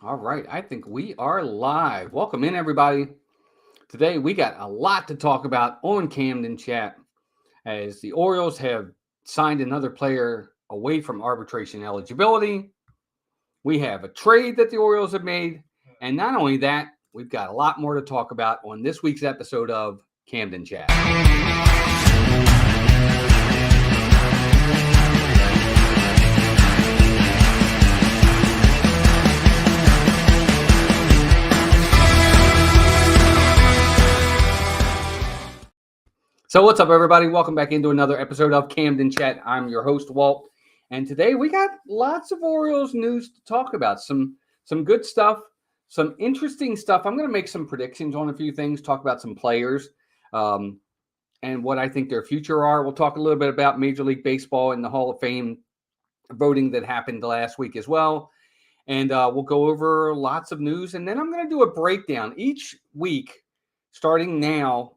All right, I think we are live. Welcome in, everybody. Today we got a lot to talk about on Camden Chat as the Orioles have signed another player away from arbitration eligibility. We have a trade that the Orioles have made. And not only that, we've got a lot more to talk about on this week's episode of Camden Chat. So what's up, everybody? Welcome back into another episode of Camden Chat. I'm your host, Walt. And today we got lots of Orioles news to talk about. Some good stuff, some interesting stuff. I'm going to make some predictions on a few things, talk about some players and what I think their future are. We'll talk a little bit about Major League Baseball and the Hall of Fame voting that happened last week as well. And we'll go over lots of news. And then I'm going to do a breakdown each week, starting now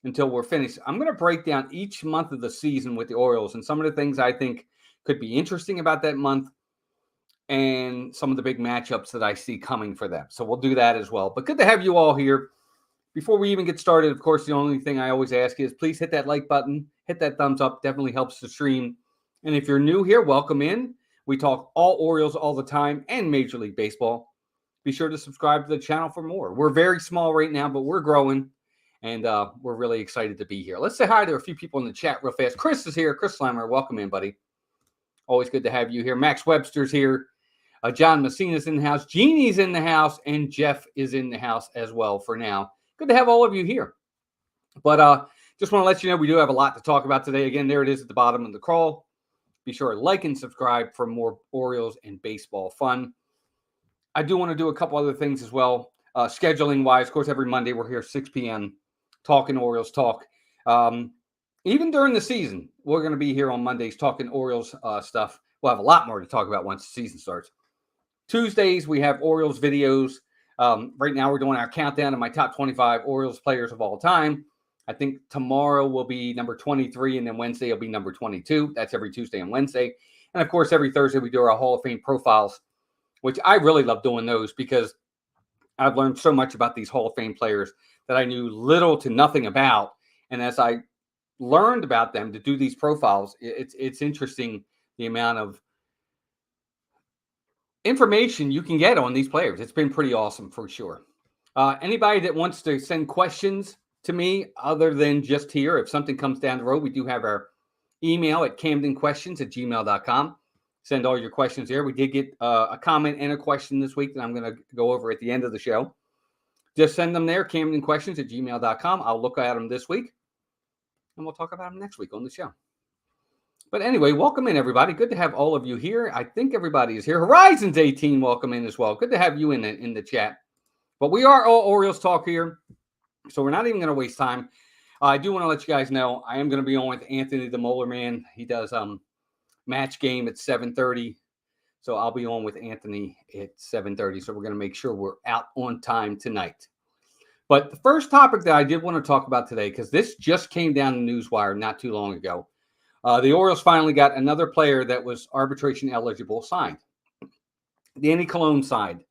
until we're finished. I'm going to break down each month of the season with the Orioles and some of the things I think could be interesting about that month and some of the big matchups that I see coming for them. So we'll do that as well. But good to have you all here. Before we even get started, of course, the only thing I always ask is please hit that like button, hit that thumbs up. Definitely helps the stream. And if you're new here, welcome in. We talk all Orioles all the time and Major League Baseball. Be sure to subscribe to the channel for more. We're very small right now, but we're growing. And we're really excited to be here. Let's say hi to a few people in the chat real fast. Chris is here. Chris Slammer, welcome in, buddy. Always good to have you here. Max Webster's here. John Messina's in the house. Jeannie's in the house. And Jeff is in the house as well for now. Good to have all of you here. But just want to let you know we do have a lot to talk about today. Again, there it is at the bottom of the crawl. Be sure to like and subscribe for more Orioles and baseball fun. I do want to do a couple other things as well. Scheduling-wise, of course, every Monday we're here 6 p.m. talking Orioles talk. Even during the season, we're going to be here on Mondays talking Orioles stuff. We'll have a lot more to talk about once the season starts. Tuesdays, we have Orioles videos. Right now, we're doing our countdown of my top 25 Orioles players of all time. I think tomorrow will be number 23, and then Wednesday will be number 22. That's every Tuesday and Wednesday. And, of course, every Thursday, we do our Hall of Fame profiles, which I really love doing those because I've learned so much about these Hall of Fame players that I knew little to nothing about. And as I learned about them to do these profiles, it's interesting the amount of information you can get on these players. It's been pretty awesome for sure. Anybody that wants to send questions to me other than just here, if something comes down the road, we do have our email at camdenquestions@gmail.com. Send all your questions there. We did get a comment and a question this week that I'm going to go over at the end of the show. Just send them there, camdenquestions@gmail.com. I'll look at them this week, and we'll talk about them next week on the show. But anyway, welcome in, everybody. Good to have all of you here. I think everybody is here. Horizons 18, welcome in as well. Good to have you in the chat. But we are all Orioles talk here, so we're not even going to waste time. I do want to let you guys know I am going to be on with Anthony the Molar Man. He does match game at 7:30. So I'll be on with Anthony at 7:30. So we're going to make sure we're out on time tonight. But the first topic that I did want to talk about today, because this just came down the newswire not too long ago. The Orioles finally got another player that was arbitration eligible signed. Danny Coulombe signed.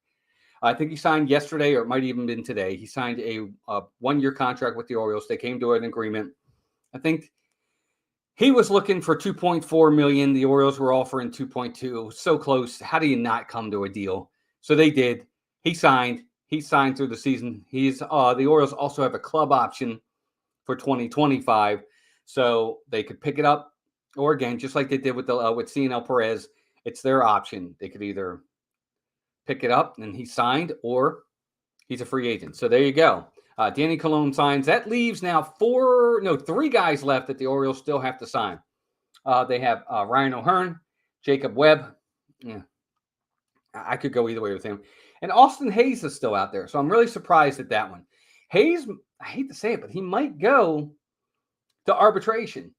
I think he signed yesterday, or it might even been today. He signed a one-year contract with the Orioles. They came to an agreement. I think he was looking for $2.4 million. The Orioles were offering $2.2. So close. How do you not come to a deal? So they did. He signed. He signed through the season. The Orioles also have a club option for 2025, so they could pick it up, or again, just like they did with CNL Perez, it's their option. They could either pick it up and he signed, or he's a free agent. So there you go. Danny Coulombe signs. That leaves now three guys left that the Orioles still have to sign. They have Ryan O'Hearn, Jacob Webb. Yeah, I could go either way with him. And Austin Hayes is still out there. So I'm really surprised at that one. Hayes, I hate to say it, but he might go to arbitration.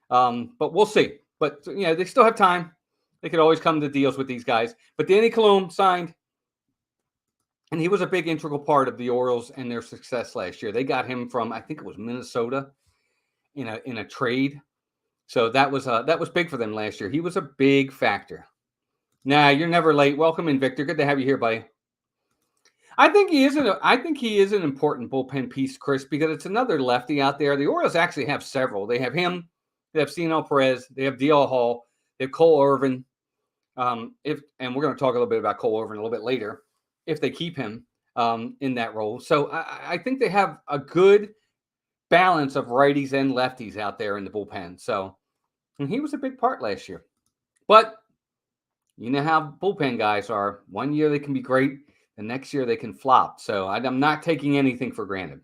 But we'll see. But, they still have time. They could always come to deals with these guys. But Danny Coulombe signed. And he was a big integral part of the Orioles and their success last year. They got him from, I think it was Minnesota in a trade. So that was big for them last year. He was a big factor. Nah, you're never late. Welcome in, Victor. Good to have you here, buddy. I think he is an important bullpen piece, Chris, because it's another lefty out there. The Orioles actually have several. They have him, they have Cino Perez, they have D.L. Hall, they have Cole Irvin. And we're going to talk a little bit about Cole Irvin a little bit later, if they keep him in that role. So I think they have a good balance of righties and lefties out there in the bullpen. So, and he was a big part last year. But you know how bullpen guys are. One year they can be great. The next year they can flop. So I'm not taking anything for granted.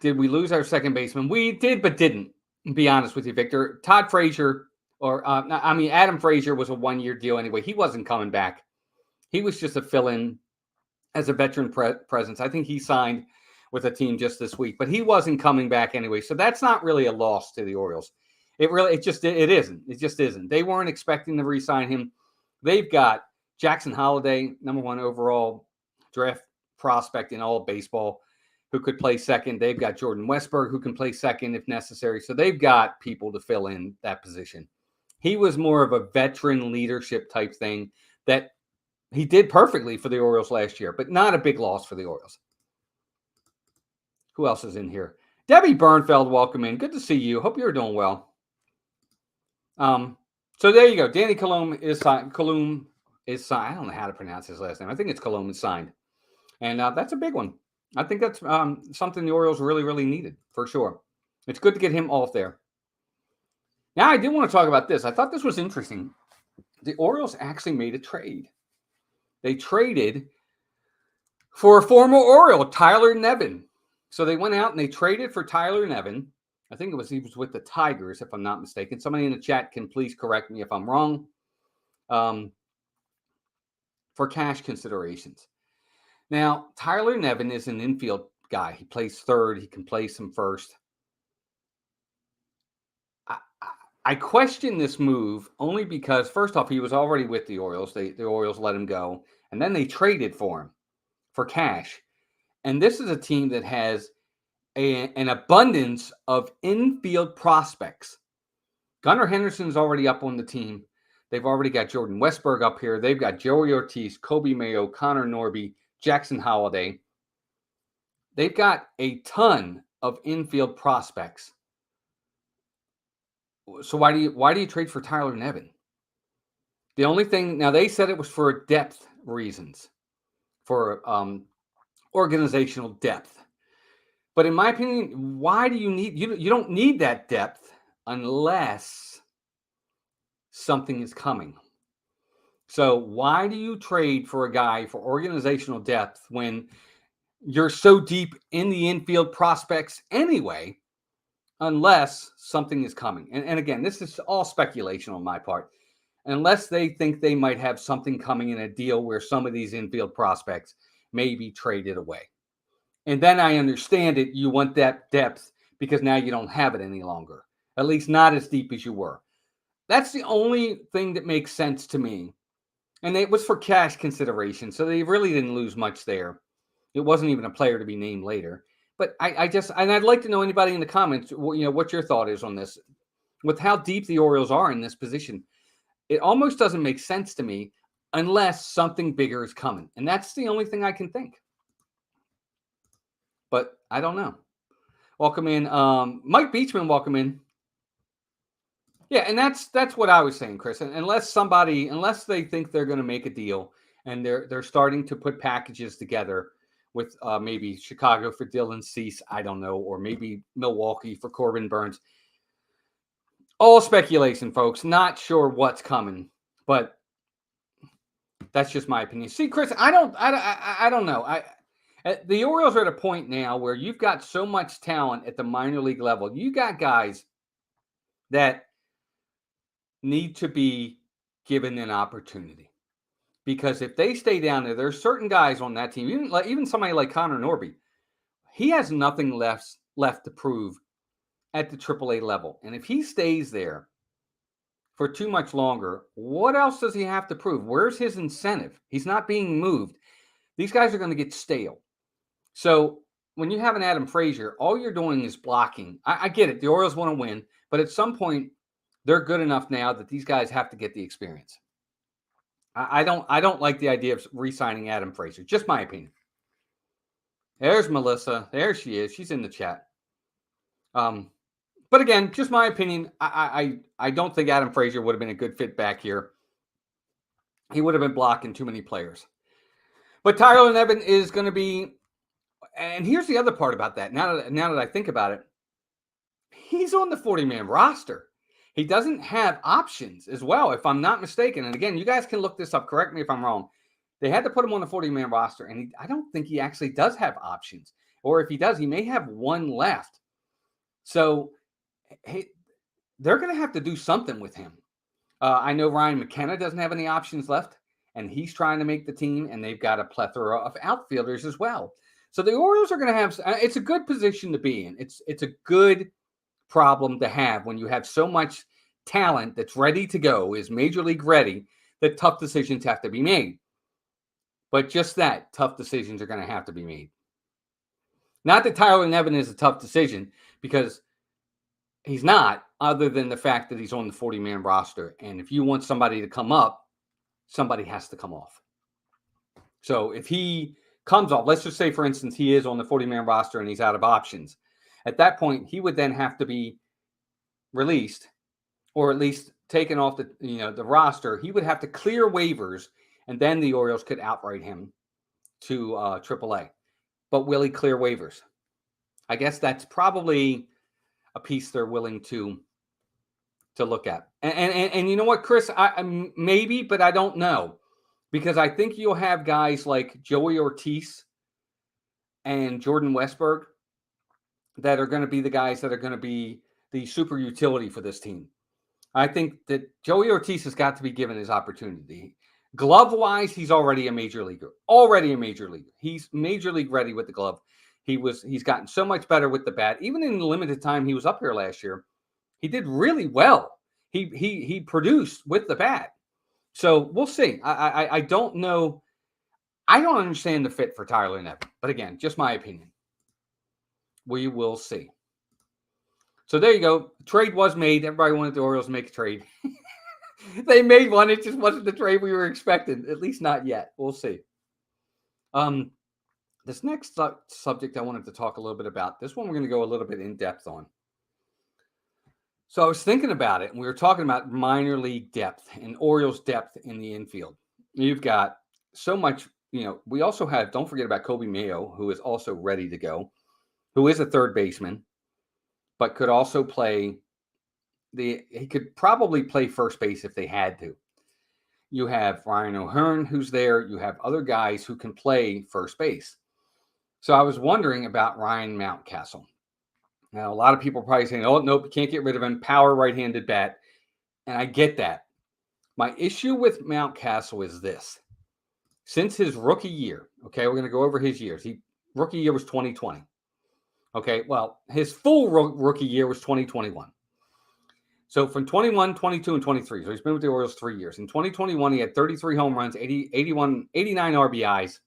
Did we lose our second baseman? We did, but didn't. Be honest with you, Victor. Todd Frazier, Adam Frazier was a one-year deal anyway. He wasn't coming back. He was just a fill-in as a veteran presence. I think he signed with a team just this week, but he wasn't coming back anyway. So that's not really a loss to the Orioles. It just isn't. They weren't expecting to re-sign him. They've got Jackson Holliday, number 1 overall draft prospect in all of baseball, who could play second. They've got Jordan Westberg, who can play second if necessary. So they've got people to fill in that position. He was more of a veteran leadership type thing that he did perfectly for the Orioles last year, but not a big loss for the Orioles. Who else is in here? Debbie Bernfeld, welcome in. Good to see you. Hope you're doing well. So there you go. Danny Coulombe is signed. Coulombe is signed. I don't know how to pronounce his last name. I think it's Coulombe is signed. And that's a big one. I think that's something the Orioles really, really needed, for sure. It's good to get him off there. Now, I did want to talk about this. I thought this was interesting. The Orioles actually made a trade. They traded for a former Oriole, Tyler Nevin. So they went out and they traded for Tyler Nevin. I think he was with the Tigers, if I'm not mistaken. Somebody in the chat can please correct me if I'm wrong. For cash considerations. Now, Tyler Nevin is an infield guy. He plays third. He can play some first. I question this move only because, first off, he was already with the Orioles. The Orioles let him go. And then they traded for him for cash. And this is a team that has an abundance of infield prospects. Gunnar Henderson's already up on the team. They've already got Jordan Westberg up here. They've got Joey Ortiz, Kobe Mayo, Connor Norby, Jackson Holliday. They've got a ton of infield prospects. So why do you trade for Tyler Nevin? The only thing, now they said it was for depth reasons, for organizational depth. But in my opinion, why do you need, you don't need that depth unless something is coming. So why do you trade for a guy for organizational depth when you're so deep in the infield prospects anyway, unless something is coming? And again, this is all speculation on my part. Unless they think they might have something coming in a deal where some of these infield prospects may be traded away. And then I understand it. You want that depth because now you don't have it any longer, at least not as deep as you were. That's the only thing that makes sense to me. And it was for cash consideration, so they really didn't lose much there. It wasn't even a player to be named later. But I'd like to know anybody in the comments, what your thought is on this. With how deep the Orioles are in this position, it almost doesn't make sense to me unless something bigger is coming. And that's the only thing I can think. But I don't know. Welcome in. Mike Beachman, welcome in. Yeah, and that's what I was saying, Chris. And unless they think they're going to make a deal and they're starting to put packages together with maybe Chicago for Dylan Cease, I don't know, or maybe Milwaukee for Corbin Burns. All speculation, folks. Not sure what's coming, but that's just my opinion. See, Chris, I don't know. The Orioles are at a point now where you've got so much talent at the minor league level. You got guys that need to be given an opportunity, because if they stay down there, there's certain guys on that team, even somebody like Connor Norby, he has nothing left to prove at the AAA level. And if he stays there for too much longer, what else does he have to prove? Where's his incentive? He's not being moved. These guys are going to get stale. So when you have an Adam Frazier, all you're doing is blocking. I get it. The Orioles want to win, but at some point, they're good enough now that these guys have to get the experience. I don't like the idea of re-signing Adam Frazier. Just my opinion. There's Melissa. There she is. She's in the chat. But again, just my opinion. I don't think Adam Frazier would have been a good fit back here. He would have been blocking too many players. But Tyler Nevin is going to be, and here's the other part about that. Now that I think about it, he's on the 40-man roster. He doesn't have options as well, if I'm not mistaken. And again, you guys can look this up. Correct me if I'm wrong. They had to put him on the 40-man roster, and I don't think he actually does have options. Or if he does, he may have one left. So they're going to have to do something with him. I know Ryan McKenna doesn't have any options left, and he's trying to make the team, and they've got a plethora of outfielders as well. So the Orioles are going to have – it's a good position to be in. It's a good problem to have when you have so much talent that's ready to go, is major league ready, that tough decisions have to be made. But just that, tough decisions are going to have to be made. Not that Tyler Nevin is a tough decision, because he's not, other than the fact that he's on the 40-man roster. And if you want somebody to come up, somebody has to come off. So if he comes off, let's just say, for instance, he is on the 40-man roster and he's out of options. At that point, he would then have to be released, or at least taken off the roster. He would have to clear waivers, and then the Orioles could outright him to AAA. But will he clear waivers? I guess that's probably a piece they're willing to look at. And you know what, Chris? I maybe, but I don't know, because I think you'll have guys like Joey Ortiz and Jordan Westberg that are going to be the guys that are going to be the super utility for this team. I think that Joey Ortiz has got to be given his opportunity. Glove-wise, he's already a major leaguer. He's major league ready with the glove. He's gotten so much better with the bat. Even in the limited time he was up here last year, he did really well. He produced with the bat. So we'll see. I don't know. I don't understand the fit for Tyler Nevin. But again, just my opinion. We will see. So there you go. Trade was made. Everybody wanted the Orioles to make a trade. They made one. It just wasn't the trade we were expecting. At least not yet. We'll see. This next subject I wanted to talk a little bit about. This one we're going to go a little bit in depth on. So I was thinking about it, and we were talking about minor league depth and Orioles depth in the infield. You've got so much, we also have, don't forget about Kobe Mayo, who is also ready to go, who is a third baseman, but could also play he could probably play first base if they had to. You have Ryan O'Hearn, who's there. You have other guys who can play first base. So I was wondering about Ryan Mountcastle. Now, a lot of people are probably saying, oh, nope, you can't get rid of him. Power right-handed bat. And I get that. My issue with Mountcastle is this. Since his rookie year, okay, we're going to go over his years. Rookie year was 2020. Okay, well, his full rookie year was 2021. So from 21, 22, and 23. So he's been with the Orioles 3 years. In 2021, he had 33 home runs, 89 RBIs,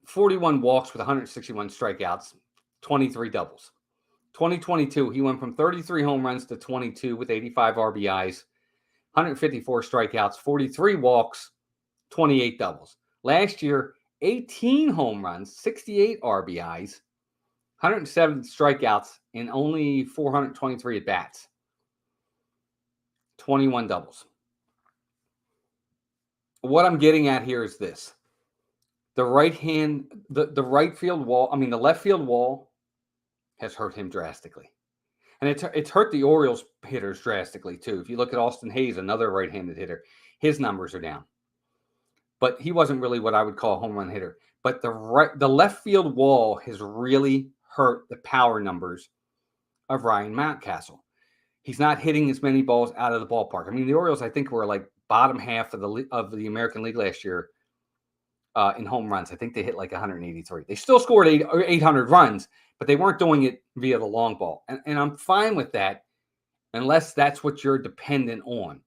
41 walks with 161 strikeouts, 23 doubles. 2022, he went from 33 home runs to 22 with 85 RBIs, 154 strikeouts, 43 walks, 28 doubles. Last year, 18 home runs, 68 RBIs, 107 strikeouts, and only 423 at-bats. 21 doubles. What I'm getting at here is this. The right field wall, the left field wall has hurt him drastically. And it's hurt the Orioles hitters drastically too. If you look at Austin Hayes, another right-handed hitter, his numbers are down. But he wasn't really what I would call a home run hitter. But the left field wall has really hurt the power numbers of Ryan Mountcastle. He's not hitting as many balls out of the ballpark. The Orioles, I think, were like bottom half of the American League last year in home runs. I think they hit like 183. They still scored 800 runs, but they weren't doing it via the long ball. And I'm fine with that unless that's what you're dependent on.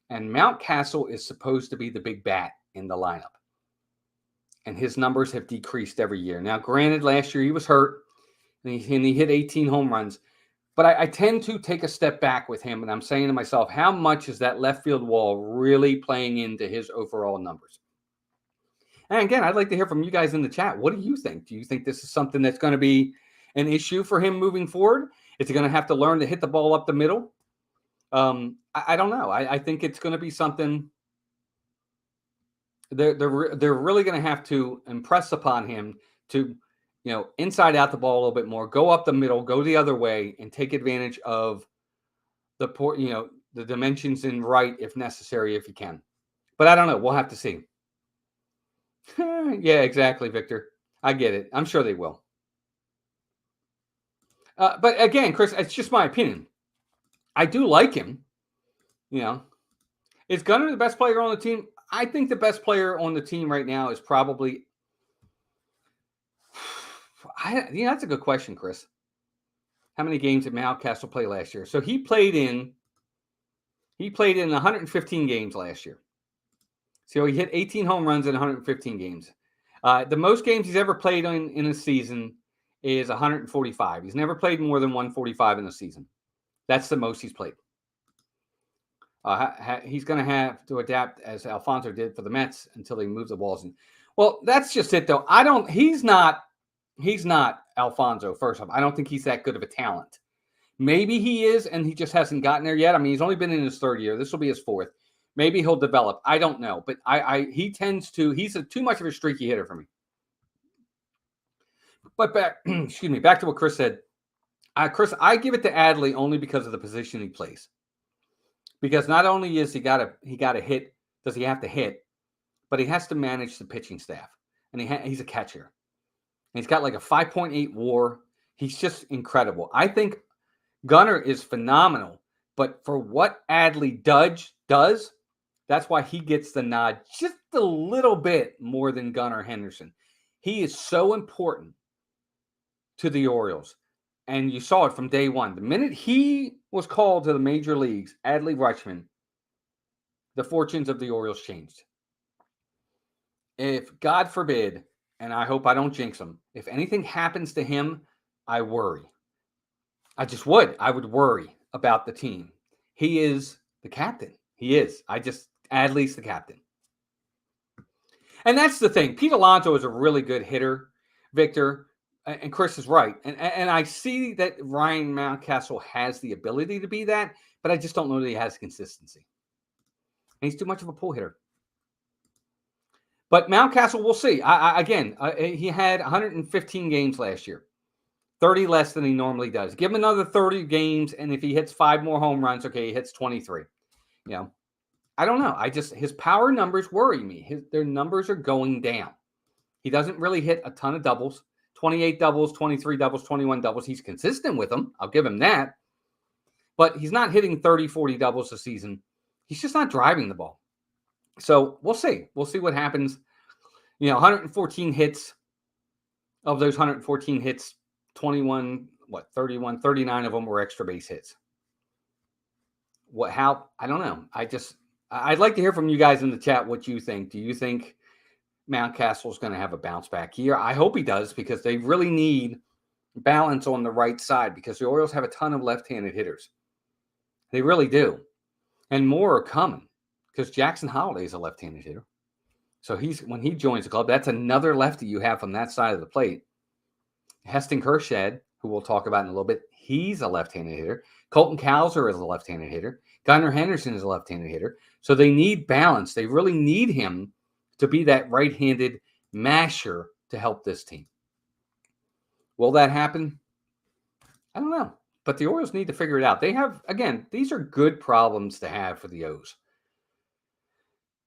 And Mountcastle is supposed to be the big bat in the lineup. And his numbers have decreased every year. Now, granted, last year he was hurt, and he hit 18 home runs. But I tend to take a step back with him, and I'm saying to myself, how much is that left field wall really playing into his overall numbers? And again, I'd like to hear from you guys in the chat. What do you think? Do you think this is something that's going to be an issue for him moving forward? Is he going to have to learn to hit the ball up the middle? I don't know. I think it's going to be something they're really going to have to impress upon him to, inside out the ball a little bit more, go up the middle, go the other way, and take advantage of the the dimensions in right if necessary, if he can. But I don't know. We'll have to see. Yeah, exactly, Victor. I get it. I'm sure they will. But again, Chris, it's just my opinion. I do like him. Is Gunnar the best player on the team? I think the best player on the team right now is probably. That's a good question, Chris. How many games did Mountcastle play last year? So he played in 115 games last year. So he hit 18 home runs in 115 games. The most games he's ever played in a season is 145. He's never played more than 145 in a season. That's the most he's played. He's going to have to adapt as Alfonso did for the Mets until they move the balls in. Well, that's just it, though. He's not Alfonso, first off. I don't think he's that good of a talent. Maybe he is, and he just hasn't gotten there yet. I mean, he's only been in his third year. This will be his fourth. Maybe he'll develop. I don't know. But he's too much of a streaky hitter for me. But back to what Chris said. Chris, I give it to Adley only because of the position he plays. Because not only is he got to hit, does he have to hit, but he has to manage the pitching staff. And he's a catcher. And he's got like a 5.8 WAR. He's just incredible. I think Gunnar is phenomenal. But for what Adley does, that's why he gets the nod just a little bit more than Gunnar Henderson. He is so important to the Orioles. And you saw it from day one. The minute he was called to the major leagues, Adley Rutschman, the fortunes of the Orioles changed. If, God forbid, and I hope I don't jinx him, if anything happens to him, I worry. I would worry about the team. He is the captain. He is. Adley's the captain. And that's the thing. Pete Alonso is a really good hitter, Victor. And Chris is right. And I see that Ryan Mountcastle has the ability to be that, but I just don't know that he has consistency. And he's too much of a pull hitter. But Mountcastle, we'll see. He had 115 games last year. 30 less than he normally does. Give him another 30 games, and if he hits 5 more home runs, okay, he hits 23. I don't know. His power numbers worry me. Their numbers are going down. He doesn't really hit a ton of doubles. 28 doubles, 23 doubles, 21 doubles. He's consistent with them. I'll give him that. But he's not hitting 30, 40 doubles a season. He's just not driving the ball. So we'll see. We'll see what happens. 114 hits. Of those 114 hits, 39 of them were extra base hits. How? I don't know. I'd like to hear from you guys in the chat what you think. Do you think Mountcastle is going to have a bounce back year? I hope he does, because they really need balance on the right side, because the Orioles have a ton of left-handed hitters. They really do. And more are coming, because Jackson Holliday is a left-handed hitter. So when he joins the club, that's another lefty you have from that side of the plate. Heston Kjerstad, who we'll talk about in a little bit, he's a left-handed hitter. Colton Cowser is a left-handed hitter. Gunnar Henderson is a left-handed hitter. So they need balance. They really need him to be that right-handed masher to help this team. Will that happen? I don't know. But the Orioles need to figure it out. They have, again, these are good problems to have for the O's.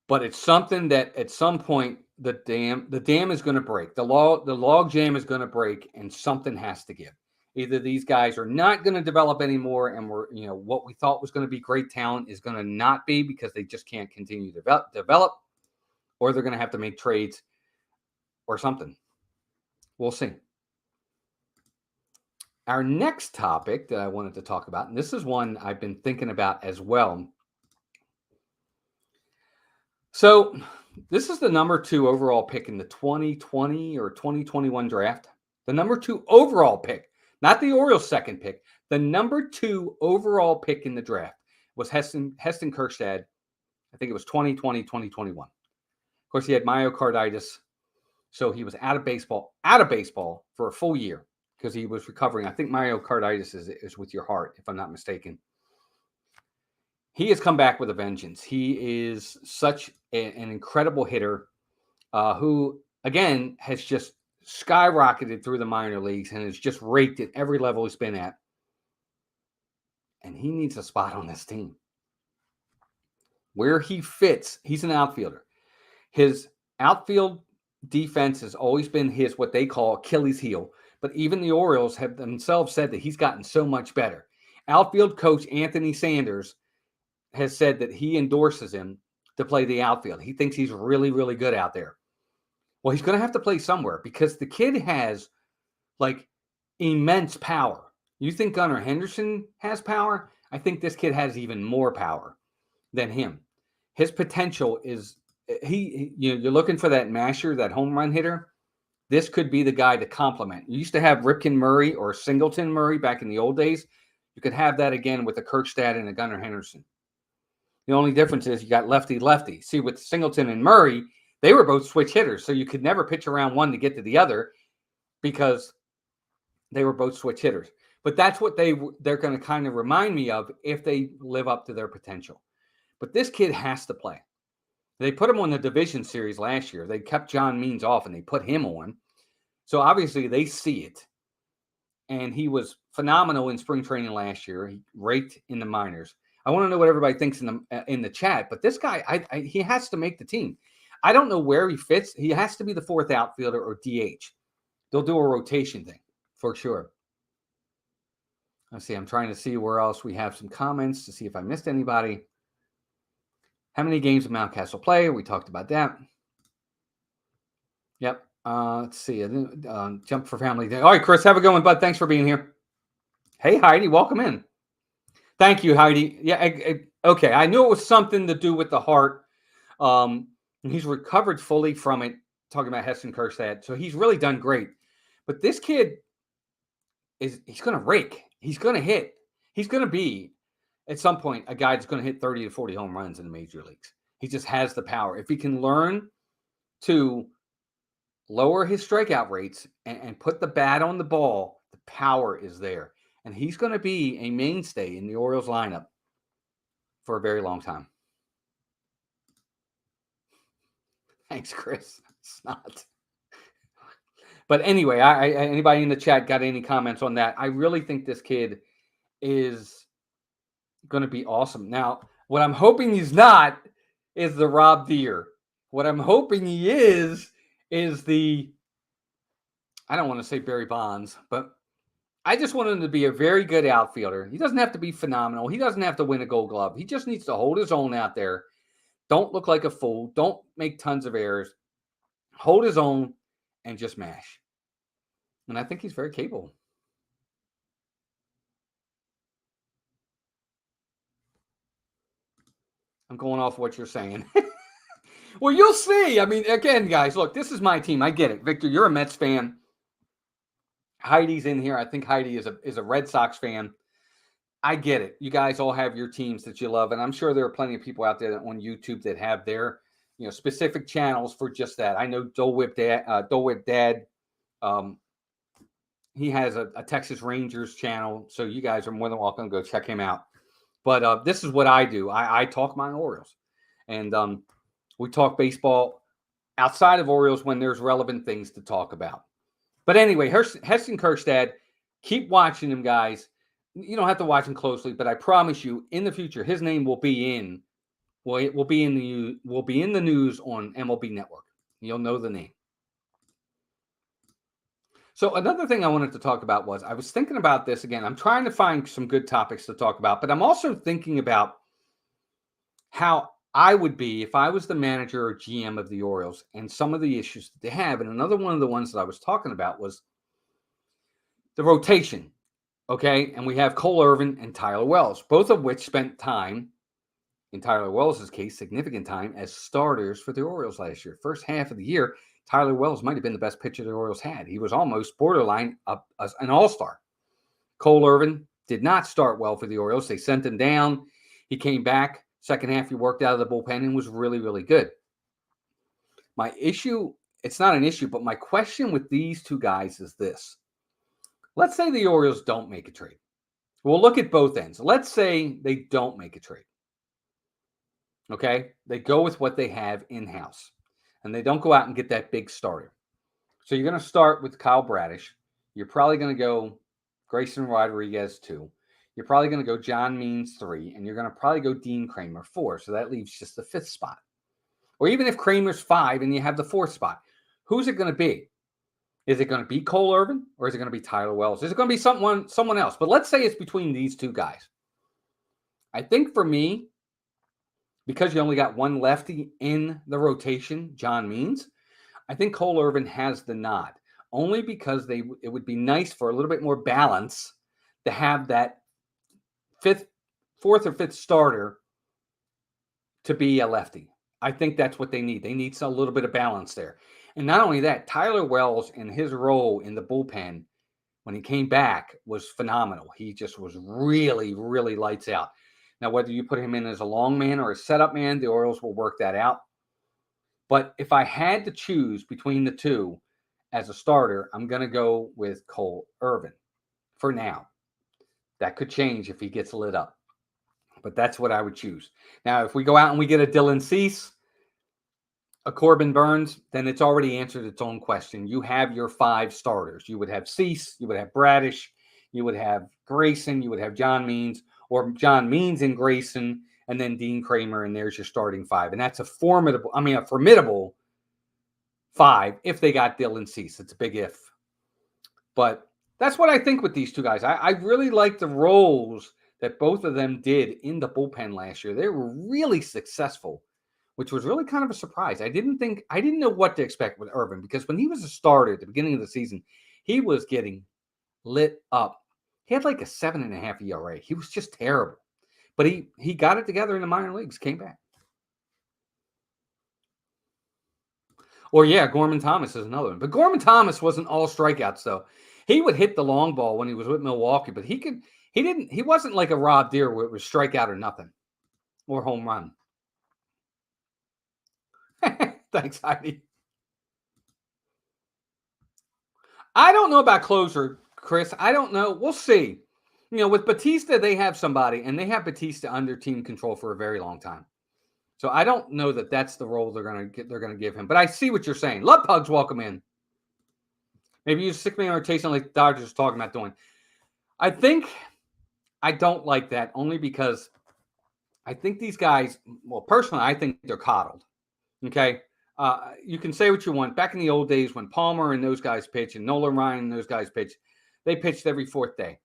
But it's something that at some point the dam is going to break. The log jam is going to break, and something has to give. Either these guys are not going to develop anymore, and what we thought was going to be great talent is going to not be, because they just can't continue to develop, or they're going to have to make trades or something. We'll see. Our next topic that I wanted to talk about, and this is one I've been thinking about as well. So this is the number 2 overall pick in the 2020 or 2021 draft. The number 2 overall pick, not the Orioles' second pick, The number 2 overall pick in the draft was Heston Kjerstad. I think it was 2020, 2021. Of course, he had myocarditis, so he was out of baseball for a full year because he was recovering. I think myocarditis is with your heart, if I'm not mistaken. He has come back with a vengeance. He is such an incredible hitter who, again, has just skyrocketed through the minor leagues and has just raked at every level he's been at. And he needs a spot on this team. Where he fits, he's an outfielder. His outfield defense has always been his, what they call Achilles heel. But even the Orioles have themselves said that he's gotten so much better. Outfield coach Anthony Sanders has said that he endorses him to play the outfield. He thinks he's really, really good out there. Well, he's going to have to play somewhere because the kid has like immense power. You think Gunnar Henderson has power? I think this kid has even more power than him. His potential is you're looking for that masher, that home run hitter. This could be the guy to complement. You used to have Ripken Murray or Singleton Murray back in the old days. You could have that again with a Kjerstad and a Gunnar Henderson. The only difference is you got lefty-lefty. See, with Singleton and Murray, they were both switch hitters, so you could never pitch around one to get to the other because they were both switch hitters. But that's what they're going to kind of remind me of if they live up to their potential. But this kid has to play. They put him on the division series last year. They kept John Means off, and they put him on. So obviously they see it. And he was phenomenal in spring training last year. He raked in the minors. I want to know what everybody thinks in the chat. But this guy, he has to make the team. I don't know where he fits. He has to be the fourth outfielder or DH. They'll do a rotation thing for sure. Let's see. I'm trying to see where else we have some comments to see if I missed anybody. How many games did Mountcastle play? We talked about that. Yep. Let's see. Jump for family day. All right, Chris, have a good one, bud. Thanks for being here. Hey, Heidi, welcome in. Thank you, Heidi. Yeah, okay. I knew it was something to do with the heart. He's recovered fully from it, talking about Heston Kjerstad. So he's really done great. But this kid, he's going to rake. He's going to hit. He's going to be, at some point, a guy that's going to hit 30 to 40 home runs in the major leagues. He just has the power. If he can learn to lower his strikeout rates and put the bat on the ball, the power is there. And he's going to be a mainstay in the Orioles lineup for a very long time. Thanks, Chris. It's not. But anyway, anybody in the chat got any comments on that? I really think this kid is going to be awesome. Now, what I'm hoping he's not is the Rob Deere. What I'm hoping he is the, I don't want to say Barry Bonds, but I just want him to be a very good outfielder. He doesn't have to be phenomenal. He doesn't have to win a Gold Glove. He just needs to hold his own out there. Don't look like a fool. Don't make tons of errors. Hold his own and just mash. And I think he's very capable. I'm going off what you're saying. Well, you'll see. I mean, again, guys, look, this is my team. I get it. Victor, you're a Mets fan. Heidi's in here. I think Heidi is a Red Sox fan. I get it. You guys all have your teams that you love, and I'm sure there are plenty of people out there on YouTube that have their, specific channels for just that. I know Dole Whip Dad, he has a Texas Rangers channel, so you guys are more than welcome to go check him out. But this is what I do. I talk my Orioles, and we talk baseball outside of Orioles when there's relevant things to talk about. But anyway, Heston Kjerstad, keep watching him, guys. You don't have to watch him closely, but I promise you, in the future, his name will be in. Well, it will be in the news on MLB Network. You'll know the name. So another thing I wanted to talk about was, I was thinking about this again. I'm trying to find some good topics to talk about, but I'm also thinking about how I would be if I was the manager or GM of the Orioles and some of the issues that they have. And another one of the ones that I was talking about was the rotation. Okay. And we have Coulombe and Tyler Wells, both of which spent time, in Tyler Wells' case, significant time as starters for the Orioles last year. First half of the year, Tyler Wells might have been the best pitcher the Orioles had. He was almost borderline an all-star. Coulombe did not start well for the Orioles. They sent him down. He came back. Second half, he worked out of the bullpen and was really, really good. My issue, it's not an issue, but my question with these two guys is this. Let's say the Orioles don't make a trade. We'll look at both ends. Let's say they don't make a trade. Okay? They go with what they have in-house. And they don't go out and get that big starter. So you're going to start with Kyle Bradish. You're probably going to go Grayson Rodriguez 2. You're probably going to go John Means 3. And you're going to probably go Dean Kramer 4. So that leaves just the 5th spot. Or even if Kramer's 5 and you have the 4th spot, who's it going to be? Is it going to be Cole Irvin or is it going to be Tyler Wells? Is it going to be someone else? But let's say it's between these two guys. I think for me, because you only got one lefty in the rotation, John Means, I think Cole Irvin has the nod. Only because it would be nice for a little bit more balance to have that 4th or 5th starter to be a lefty. I think that's what they need. They need a little bit of balance there. And not only that, Tyler Wells and his role in the bullpen when he came back was phenomenal. He just was really, really lights out. Now, whether you put him in as a long man or a setup man, the Orioles will work that out. But if I had to choose between the two as a starter, I'm going to go with Cole Irvin for now. That could change if he gets lit up. But that's what I would choose. Now, if we go out and we get a Dylan Cease, a Corbin Burns, then it's already answered its own question. You have your 5 starters. You would have Cease, you would have Bradish, you would have Grayson, you would have John Means, or John Means and Grayson, and then Dean Kramer, and there's your starting 5. And that's a formidable 5 if they got Dylan Cease. It's a big if. But that's what I think with these two guys. I really like the roles that both of them did in the bullpen last year. They were really successful, which was really kind of a surprise. I didn't know what to expect with Irvin because when he was a starter at the beginning of the season, he was getting lit up. He had like a 7.5 ERA. He was just terrible. But he got it together in the minor leagues, came back. Or yeah, Gorman Thomas is another one. But Gorman Thomas wasn't all strikeouts though. He would hit the long ball when he was with Milwaukee, but he wasn't like a Rob Deere where it was strikeout or nothing. Or home run. Thanks, Heidi. I don't know about closer, Chris. I don't know. We'll see. With Batista, they have somebody, and they have Batista under team control for a very long time. So I don't know that that's the role they're going to give him. But I see what you're saying. Love Pugs, welcome in. Maybe use 6-man rotation like the Dodgers are talking about doing. I think I don't like that only because I think these guys, well, personally, I think they're coddled. Okay? You can say what you want. Back in the old days when Palmer and those guys pitch and Nolan Ryan and those guys pitch, they pitched every 4th day.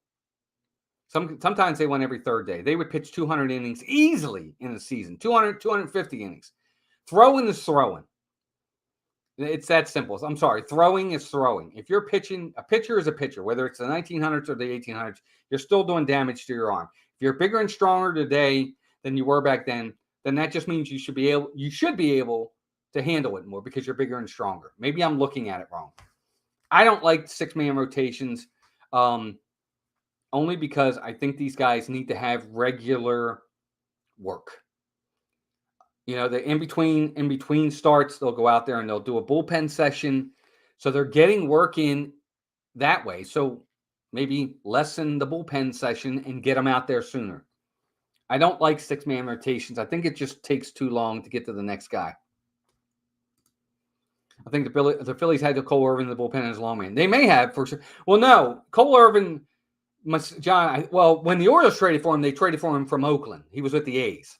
Sometimes they went every 3rd day. They would pitch 200 innings easily in a season, 200, 250 innings. Throwing is throwing. It's that simple. I'm sorry. Throwing is throwing. If you're pitching, a pitcher is a pitcher, whether it's the 1900s or the 1800s, you're still doing damage to your arm. If you're bigger and stronger today than you were back then that just means you should be able to handle it more because you're bigger and stronger. Maybe I'm looking at it wrong. I don't like 6-man rotations only because I think these guys need to have regular work. The in between starts, they'll go out there and they'll do a bullpen session. So they're getting work in that way. So maybe lessen the bullpen session and get them out there sooner. I don't like 6-man rotations. I think it just takes too long to get to the next guy. I think the Phillies had Cole Irvin in the bullpen as a long man. They may have for sure. Well, no, Cole Irvin when the Orioles traded for him, they traded for him from Oakland. He was with the A's.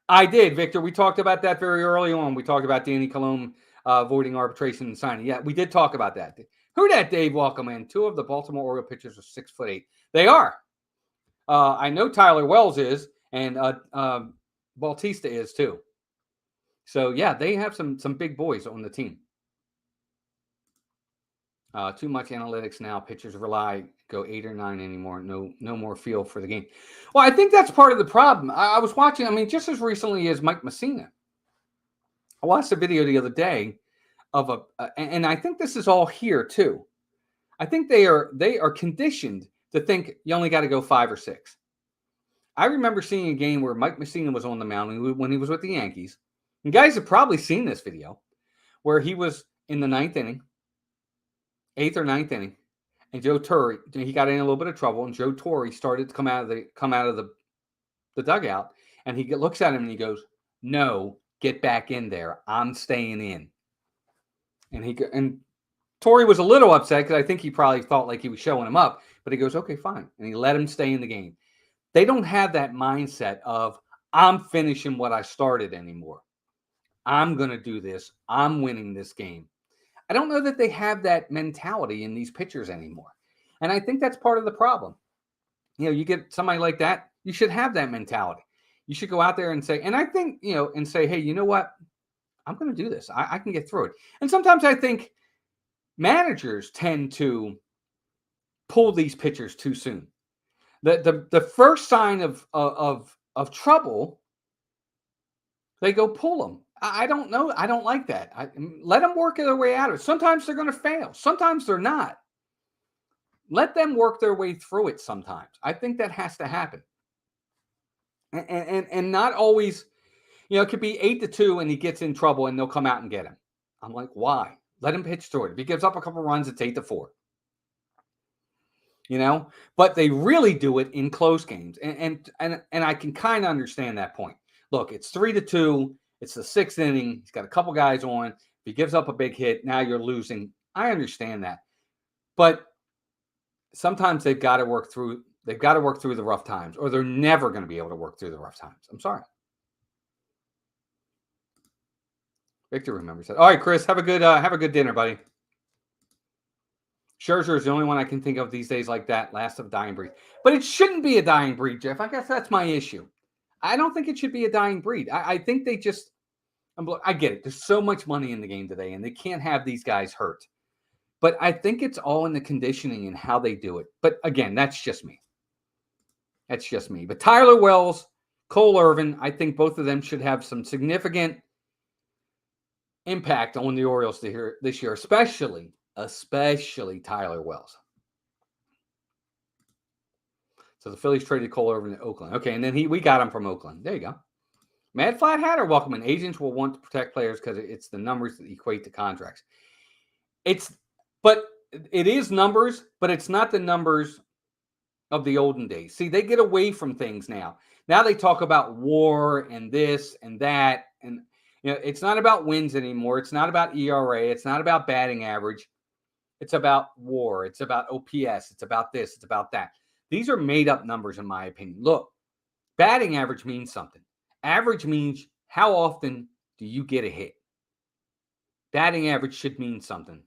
I did, Victor. We talked about that very early on. We talked about Danny Coulombe avoiding arbitration and signing. Yeah, we did talk about that. Who dat, Dave? Welcome in. 2 of the Baltimore Orioles pitchers are 6'8". They are. I know Tyler Wells is, and Bautista is too. So yeah, they have some big boys on the team. Too much analytics now. Pitchers go 8 or 9 anymore. No more feel for the game. Well, I think that's part of the problem. I was watching, just as recently as Mike Messina. I watched a video the other day of and I think this is all here too. I think they are conditioned to think you only got to go 5 or 6. I remember seeing a game where Mike Mussina was on the mound when he was with the Yankees. And guys have probably seen this video where he was in the 9th inning, 8th or 9th inning, and Joe Torre, he got in a little bit of trouble, and Joe Torre started to come out of the dugout, and he looks at him and he goes, "No, get back in there. I'm staying in." And Torre was a little upset because I think he probably thought like he was showing him up, but he goes, "Okay, fine," and he let him stay in the game. They don't have that mindset of I'm finishing what I started anymore. I'm going to do this. I'm winning this game. I don't know that they have that mentality in these pitchers anymore. And I think that's part of the problem. You get somebody like that, you should have that mentality. You should go out there and say, and I think, and say, hey, you know what? I'm going to do this. I can get through it. And sometimes I think managers tend to pull these pitchers too soon. The first sign of trouble, they go pull them. I don't know. I don't like that. Let them work their way out of it. Sometimes they're going to fail. Sometimes they're not. Let them work their way through it sometimes. I think that has to happen. And not always, it could be 8-2 and he gets in trouble and they'll come out and get him. I'm like, why? Let him pitch through it. If he gives up a couple runs, it's 8-4. But they really do it in close games. And I can kind of understand that point. Look, it's 3-2. It's the 6th inning. He's got a couple guys on. If he gives up a big hit, now you're losing. I understand that. But sometimes they've got to work through the rough times, or they're never going to be able to work through the rough times. I'm sorry. Victor remembers that. All right, Chris, have a good dinner, buddy. Scherzer is the only one I can think of these days like that, last of dying breed. But it shouldn't be a dying breed, Jeff. I guess that's my issue. I don't think it should be a dying breed. I think they just – I get it. There's so much money in the game today, and they can't have these guys hurt. But I think it's all in the conditioning and how they do it. But, again, that's just me. That's just me. But Tyler Wells, Cole Irvin, I think both of them should have some significant impact on the Orioles this year, especially Tyler Wells. So the Phillies traded Cole Irvin to Oakland. Okay, and then we got him from Oakland. There you go. Mad Flat Hatter, welcome in. Agents will want to protect players because it's the numbers that equate to contracts. But it is numbers, but it's not the numbers of the olden days. See, they get away from things now. Now they talk about WAR and this and that, and it's not about wins anymore. It's not about ERA. It's not about batting average. It's about WAR. It's about OPS. It's about this. It's about that. These are made up numbers, in my opinion. Look, batting average means something. Average means how often do you get a hit. Batting average should mean something.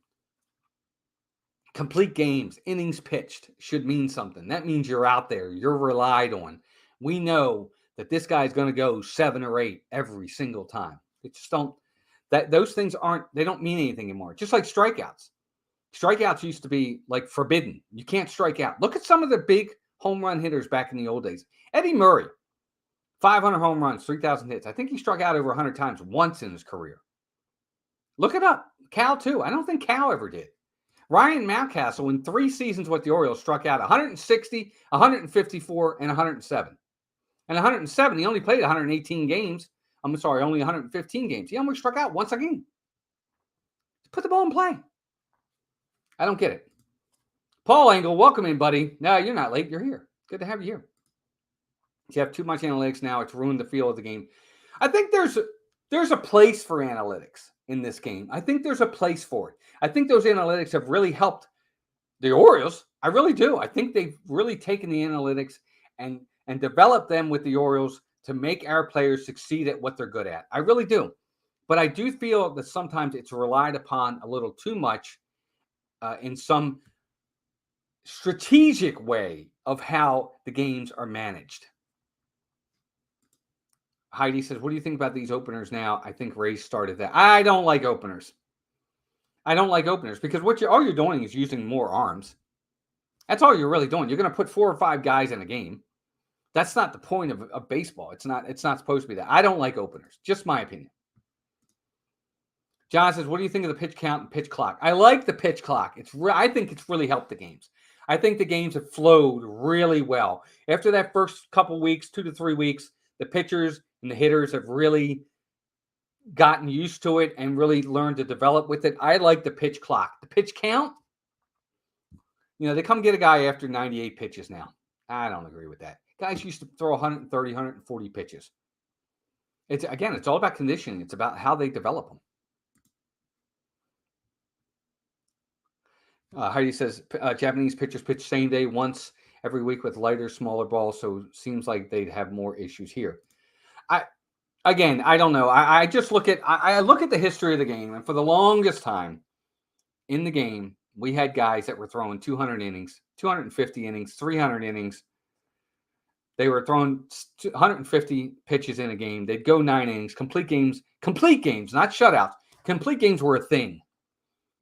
Complete games, innings pitched should mean something. That means you're out there. You're relied on. We know that this guy's going to go 7 or 8 every single time. It just those things they don't mean anything anymore. Just like strikeouts. Strikeouts used to be like forbidden. You can't strike out. Look at some of the big home run hitters back in the old days. Eddie Murray, 500 home runs, 3,000 hits. I think he struck out over 100 times once in his career. Look it up. Cal, too. I don't think Cal ever did. Ryan Mountcastle, in 3 seasons with the Orioles, struck out 160, 154, and 107. And 107, he only played 118 games. Only 115 games. He only struck out once a game. Put the ball in play. I don't get it. Paul Engel, welcome in, buddy. No, you're not late. You're here. Good to have you here. You have too much analytics now. It's ruined the feel of the game. I think there's a place for analytics in this game. I think there's a place for it. I think those analytics have really helped the Orioles. I really do. I think they've really taken the analytics and developed them with the Orioles to make our players succeed at what they're good at. I really do. But I do feel that sometimes it's relied upon a little too much in some strategic way of how the games are managed. Heidi says, what do you think about these openers now? I think Ray started that. I don't like openers. Because all you're doing is using more arms. That's all you're really doing. You're going to put 4 or 5 guys in a game. That's not the point of baseball. It's not supposed to be that. I don't like openers. Just my opinion. John says, what do you think of the pitch count and pitch clock? I like the pitch clock. I think it's really helped the games. I think the games have flowed really well. After that first couple weeks, 2 to 3 weeks, the pitchers and the hitters have really gotten used to it and really learned to develop with it. I like the pitch clock. The pitch count, they come get a guy after 98 pitches now. I don't agree with that. Guys used to throw 130, 140 pitches. It's all about conditioning. It's about how they develop them. Heidi says Japanese pitchers pitch same day once every week with lighter, smaller balls, so seems like they'd have more issues here. I don't know. I just look at the history of the game, and for the longest time in the game, we had guys that were throwing 200 innings, 250 innings, 300 innings. They were throwing 150 pitches in a game. They'd go 9 innings, complete games, not shutouts. Complete games were a thing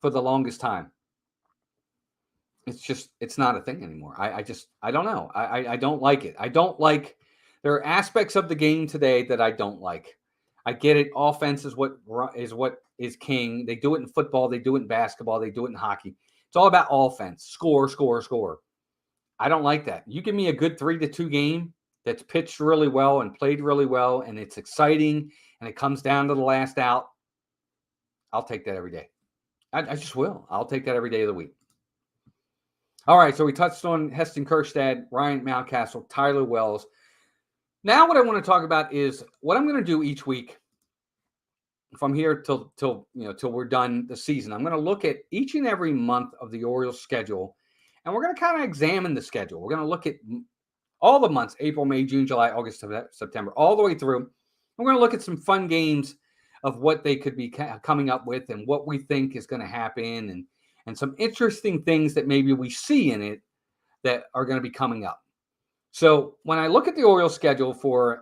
for the longest time. It's not a thing anymore. I don't know. I don't like it. There are aspects of the game today that I don't like. I get it. Offense is what is king. They do it in football. They do it in basketball. They do it in hockey. It's all about offense. Score, score, score. I don't like that. You give me a good 3-2 game that's pitched really well and played really well, and it's exciting, and it comes down to the last out. I'll take that every day. I just will. I'll take that every day of the week. All right, so we touched on Heston Kjerstad, Ryan Mountcastle, Tyler Wells. Now what I want to talk about is what I'm going to do each week from here till we're done the season. I'm going to look at each and every month of the Orioles schedule, and we're going to kind of examine the schedule. We're going to look at all the months, April, May, June, July, August, September, all the way through. We're going to look at some fun games of what they could be coming up with and what we think is going to happen and some interesting things that maybe we see in it that are going to be coming up. So when I look at the Orioles schedule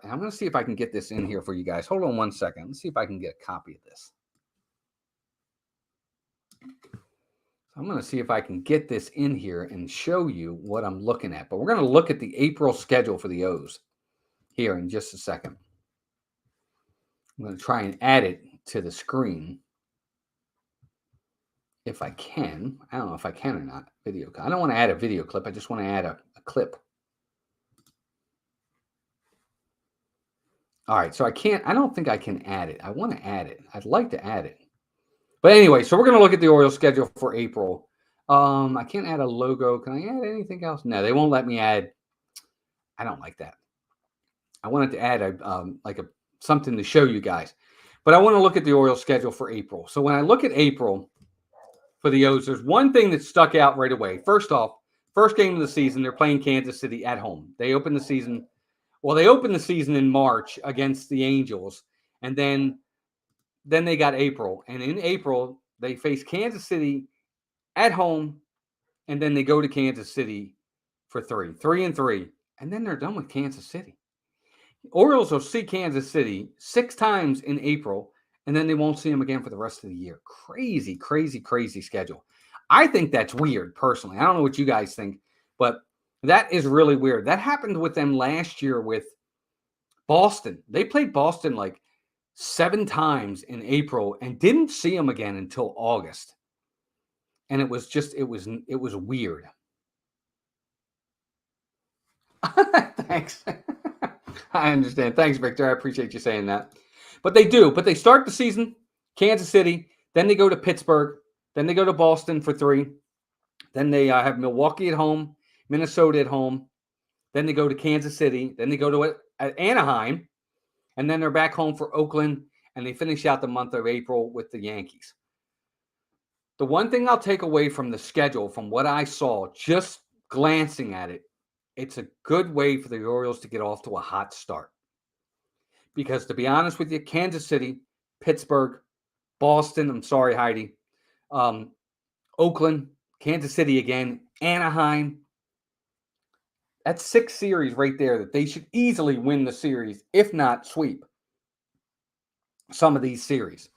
and I'm going to see if I can get this in here for you guys. Hold on one second. Let's see if I can get a copy of this. I'm going to see if I can get this in here and show you what I'm looking at. But we're going to look at the April schedule for the O's here in just a second. I'm going to try and add it to the screen. If I can. I don't know if I can or not. Video. I don't want to add a video clip. I just want to add a clip. All right. So I don't think I can add it. I want to add it. I'd like to add it. But anyway, so we're going to look at the Orioles schedule for April. I can't add a logo. Can I add anything else? No, they won't let me add. I don't like that. I wanted to add something to show you guys. But I want to look at the Orioles schedule for April. So when I look at April, for the O's, there's one thing that stuck out right away. First off, first game of the season, they're playing Kansas City at home. They opened the season in March against the Angels, and then they got April. And in April, they face Kansas City at home, and then they go to Kansas City for 3-3, and then they're done with Kansas City. Orioles will see Kansas City 6 times in April, and then they won't see them again for the rest of the year. Crazy, crazy, crazy schedule. I think that's weird, personally. I don't know what you guys think, but that is really weird. That happened with them last year with Boston. They played Boston like 7 times in April and didn't see them again until August. And it was weird. Thanks. I understand. Thanks, Victor. I appreciate you saying that. But they do. But they start the season, Kansas City. Then they go to Pittsburgh. Then they go to Boston for 3. Then they have Milwaukee at home, Minnesota at home. Then they go to Kansas City. Then they go to Anaheim. And then they're back home for Oakland. And they finish out the month of April with the Yankees. The one thing I'll take away from the schedule, from what I saw, just glancing at it, it's a good way for the Orioles to get off to a hot start. Because to be honest with you, Kansas City, Pittsburgh, Boston, I'm sorry, Heidi, Oakland, Kansas City again, Anaheim. That's 6 series right there that they should easily win the series, if not sweep some of these series.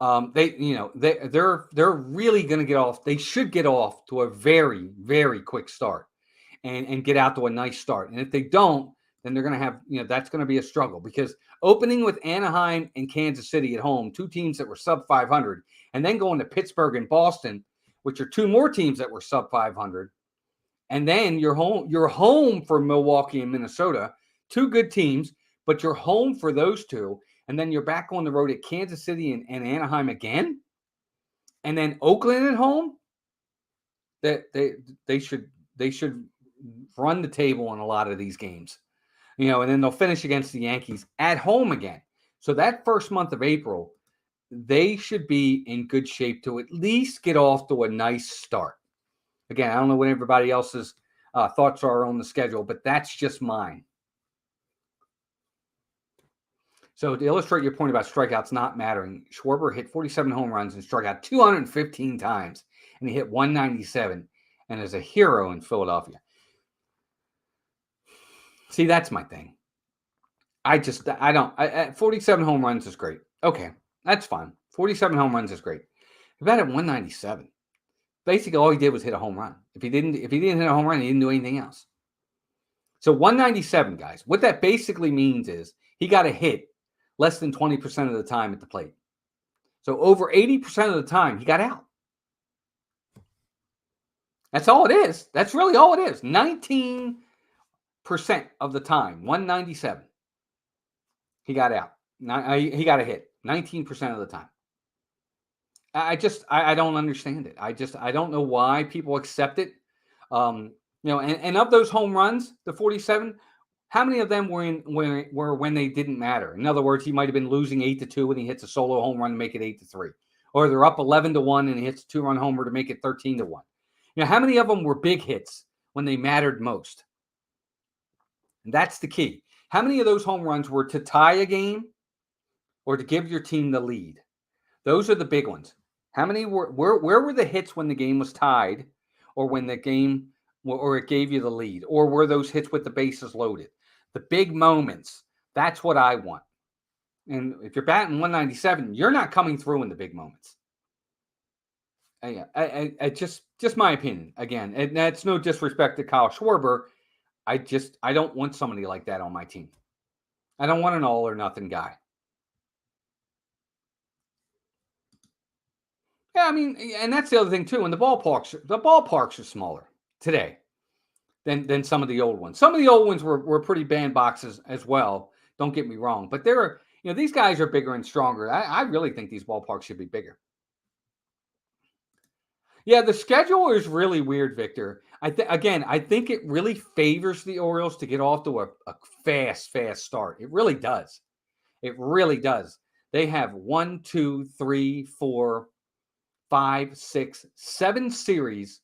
They're really going to get off. They should get off to a very, very quick start and get out to a nice start. And if they don't, then they're going to have, that's going to be a struggle, because opening with Anaheim and Kansas City at home, two teams that were sub 500, and then going to Pittsburgh and Boston, which are two more teams that were sub 500. And then you're home for Milwaukee and Minnesota, two good teams, but you're home for those two. And then you're back on the road at Kansas City and Anaheim again. And then Oakland at home. They should run the table on a lot of these games. And then they'll finish against the Yankees at home again. So that first month of April, they should be in good shape to at least get off to a nice start. Again, I don't know what everybody else's thoughts are on the schedule, but that's just mine. So to illustrate your point about strikeouts not mattering, Schwarber hit 47 home runs and struck out 215 times, and he hit 197 and is a hero in Philadelphia. See, that's my thing. 47 home runs is great. Okay, that's fine. 47 home runs is great. He batted 197. Basically, all he did was hit a home run. If he didn't hit a home run, he didn't do anything else. So 197, guys. What that basically means is he got a hit less than 20% of the time at the plate. So over 80% of the time, he got out. That's all it is. That's really all it is. 19% of the time, 197, he got out. He got a hit 19% of the time. I don't understand it. I don't know why people accept it. And of those home runs, the 47, how many of them were when they didn't matter? In other words, he might have been losing 8-2 and he hits a solo home run to make it 8-3, or they're up 11-1 and he hits a 2-run homer to make it 13-1. How many of them were big hits when they mattered most? And that's the key. How many of those home runs were to tie a game or to give your team the lead? Those are the big ones. How many where were the hits when the game was tied, or when the game, or it gave you the lead, or were those hits with the bases loaded? The big moments. That's what I want. And if you're batting 197, you're not coming through in the big moments. I just my opinion. Again, and that's no disrespect to Kyle Schwarber. I don't want somebody like that on my team. I don't want an all or nothing guy. Yeah, I mean, and that's the other thing too. And the ballparks are smaller today than some of the old ones. Some of the old ones were pretty bandboxes as well. Don't get me wrong, but these guys are bigger and stronger. I really think these ballparks should be bigger. Yeah, the schedule is really weird, Victor. I think it really favors the Orioles to get off to a fast start. It really does. It really does. They have 1, 2, 3, 4, 5, 6, 7 series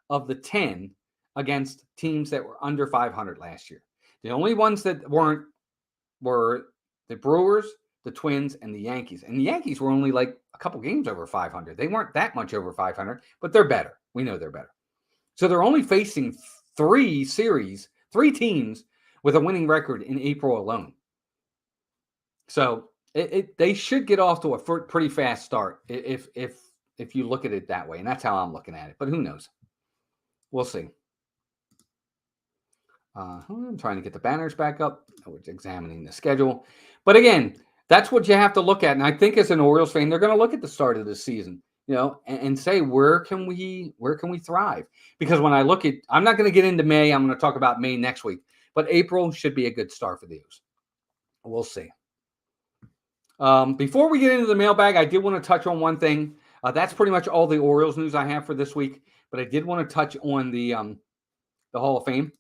of the 10 against teams that were under 500 last year. The only ones that weren't were the Brewers, the Twins, and the Yankees. And the Yankees were only like a couple games over 500. They weren't that much over 500, but they're better. We know they're better. So they're only facing 3 teams with a winning record in April alone. So they should get off to a pretty fast start if you look at it that way. And that's how I'm looking at it. But who knows? We'll see. I'm trying to get the banners back up. We're examining the schedule. But again, that's what you have to look at. And I think as an Orioles fan, they're going to look at the start of the season, and say, where can we thrive? Because when I look at, I'm not going to get into May. I'm going to talk about May next week. But April should be a good start for the Orioles. We'll see. Before we get into the mailbag, I did want to touch on one thing. That's pretty much all the Orioles news I have for this week. But I did want to touch on the Hall of Fame.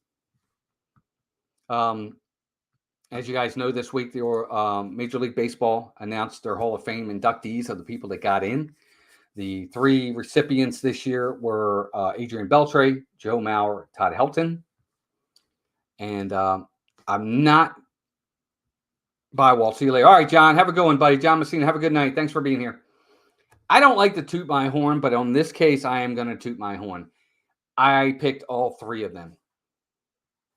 As you guys know, this week, the Major League Baseball announced their Hall of Fame inductees of the people that got in. The 3 recipients this year were Adrian Beltre, Joe Mauer, Todd Helton. And I'm not by Walt. See you later. All right, John, have a good one, buddy. John Messina, have a good night. Thanks for being here. I don't like to toot my horn, but on this case, I am going to toot my horn. I picked all 3 of them.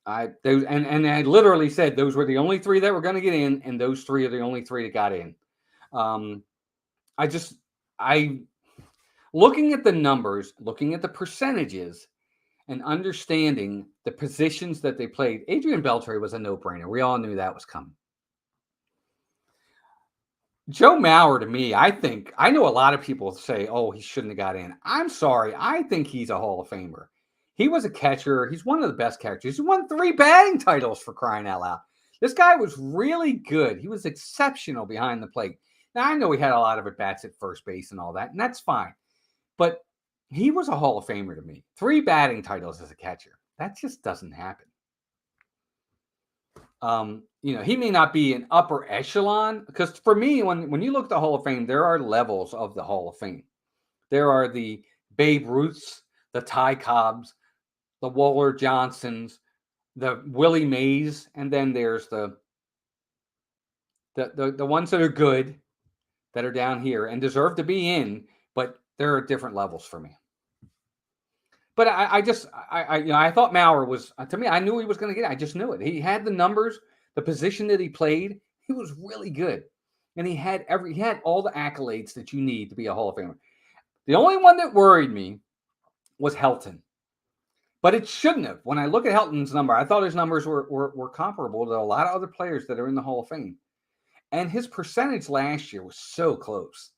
I literally said those were the only 3 that were going to get in, and those 3 are the only 3 that got in. Looking at the numbers, looking at the percentages, and understanding the positions that they played, Adrian Beltre was a no-brainer. We all knew that was coming. Joe Mauer, to me, I know a lot of people say, oh, he shouldn't have got in. I'm sorry. I think he's a Hall of Famer. He was a catcher. He's one of the best catchers. He won 3 batting titles, for crying out loud. This guy was really good. He was exceptional behind the plate. Now, I know he had a lot of at-bats at first base and all that, and that's fine. But he was a Hall of Famer to me. 3 batting titles as a catcher. That just doesn't happen. He may not be an upper echelon, because for me, when you look at the Hall of Fame, there are levels of the Hall of Fame. There are the Babe Ruths, the Ty Cobbs, the Waller Johnsons, the Willie Mays, and then there's the ones that are good, that are down here and deserve to be in, but there are different levels for me. But I thought Mauer was, to me, I knew he was going to get it. I just knew it. He had the numbers, the position that he played. He was really good. And he had all the accolades that you need to be a Hall of Famer. The only one that worried me was Helton. But it shouldn't have. When I look at Helton's number, I thought his numbers were comparable to a lot of other players that are in the Hall of Fame. And his percentage last year was so close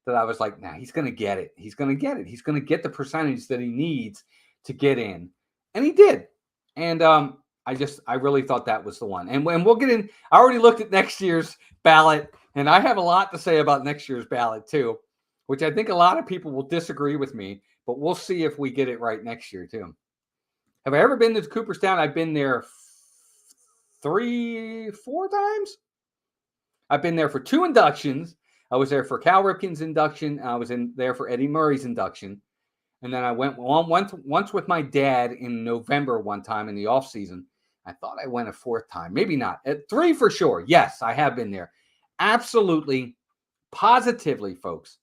that I was like, nah, he's going to get it. He's going to get it. He's going to get the percentage that he needs to get in. And he did. And I really thought that was the one. And we'll get in. I already looked at next year's ballot, and I have a lot to say about next year's ballot too, which I think a lot of people will disagree with me, but we'll see if we get it right next year too. Have I ever been to Cooperstown? I've been there 3-4 times. I've been there for 2 inductions. I was there for Cal Ripken's induction. I was there for Eddie Murray's induction. And then I went once with my dad in November one time in the off season. I thought I went a 4th time. Maybe not. At 3 for sure. Yes, I have been there. Absolutely, positively, folks.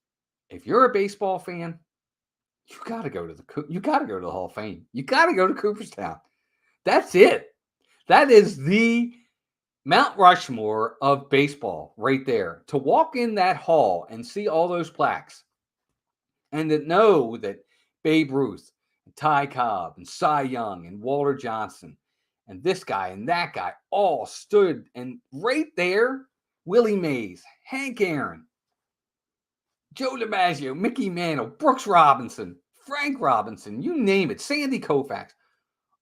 If you're a baseball fan, you got to go to the Hall of Fame. You got to go to Cooperstown. That's it. That is the Mount Rushmore of baseball right there. To walk in that hall and see all those plaques and to know that Babe Ruth, and Ty Cobb, and Cy Young, and Walter Johnson, and this guy and that guy all stood, and right there, Willie Mays, Hank Aaron, Joe DiMaggio, Mickey Mantle, Brooks Robinson, Frank Robinson, you name it, Sandy Koufax.